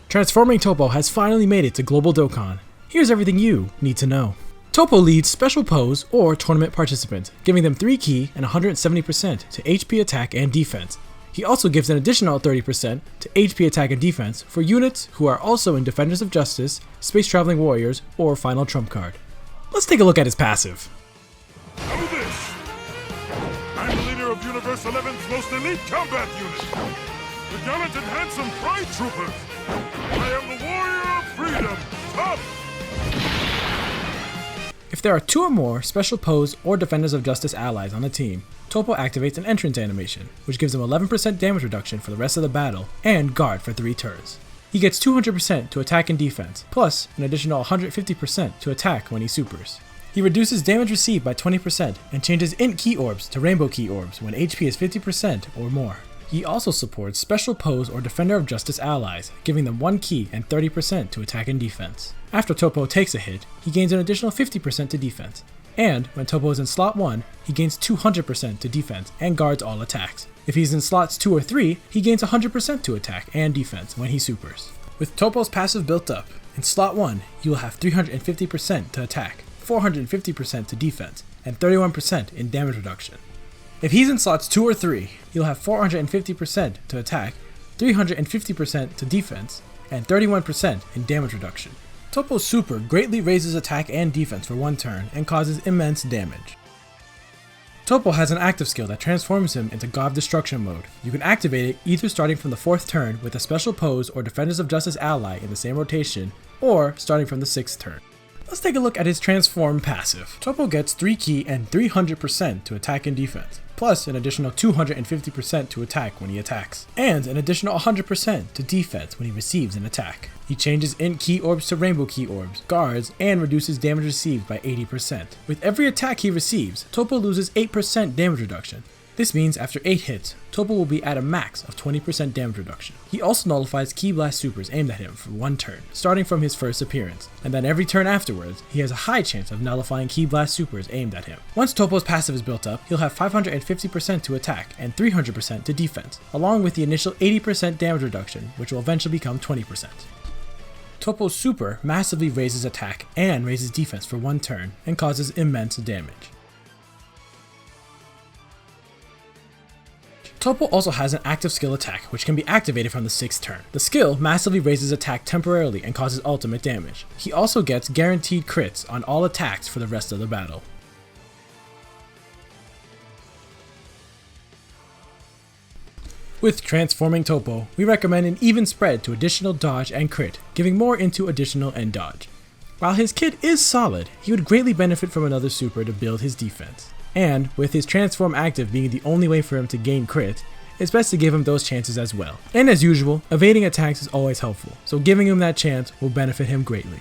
Transforming Toppo has finally made it to Global Dokkan. Here's everything you need to know. Toppo leads Special Pose or Tournament participants, giving them 3 ki and 170% to HP attack and defense. He also gives an additional 30% to HP attack and defense for units who are also in Defenders of Justice, Space Traveling Warriors, or Final Trump card. Let's take a look at his passive. Know this! I'm the leader of Universe 11's most elite combat unit! The gallant and handsome Phy Troopers! I am the warrior of freedom! Top! If there are 2 or more Special Pose or Defenders of Justice allies on the team, Toppo activates an entrance animation, which gives him 11% damage reduction for the rest of the battle and guard for 3 turns. He gets 200% to attack and defense, plus an additional 150% to attack when he supers. He reduces damage received by 20% and changes int key orbs to rainbow key orbs when HP is 50% or more. He also supports Special Pose or Defender of Justice allies, giving them 1 ki and 30% to attack and defense. After Toppo takes a hit, he gains an additional 50% to defense. And when Toppo is in slot 1, he gains 200% to defense and guards all attacks. If he's in slots 2 or 3, he gains 100% to attack and defense when he supers. With Toppo's passive built up, in slot 1, you will have 350% to attack, 450% to defense, and 31% in damage reduction. If he's in slots 2 or 3, he'll have 450% to attack, 350% to defense, and 31% in damage reduction. Toppo's super greatly raises attack and defense for 1 turn and causes immense damage. Toppo has an active skill that transforms him into God Destruction mode. You can activate it either starting from the 4th turn with a Special Pose or Defenders of Justice ally in the same rotation, or starting from the 6th turn. Let's take a look at his transform passive. Toppo gets 3 ki and 300% to attack and defense, plus an additional 250% to attack when he attacks, and an additional 100% to defense when he receives an attack. He changes int key orbs to rainbow key orbs, guards, and reduces damage received by 80%. With every attack he receives, Toppo loses 8% damage reduction. This means after 8 hits, Toppo will be at a max of 20% damage reduction. He also nullifies Ki Blast supers aimed at him for 1 turn, starting from his first appearance, and then every turn afterwards, he has a high chance of nullifying Ki Blast supers aimed at him. Once Toppo's passive is built up, he'll have 550% to attack and 300% to defense, along with the initial 80% damage reduction, which will eventually become 20%. Toppo's super massively raises attack and raises defense for 1 turn and causes immense damage. Toppo also has an active skill attack, which can be activated from the 6th turn. The skill massively raises attack temporarily and causes ultimate damage. He also gets guaranteed crits on all attacks for the rest of the battle. With Transforming Toppo, we recommend an even spread to additional dodge and crit, giving more into additional and dodge. While his kit is solid, he would greatly benefit from another super to build his defense. And with his transform active being the only way for him to gain crit, it's best to give him those chances as well. And as usual, evading attacks is always helpful, so giving him that chance will benefit him greatly.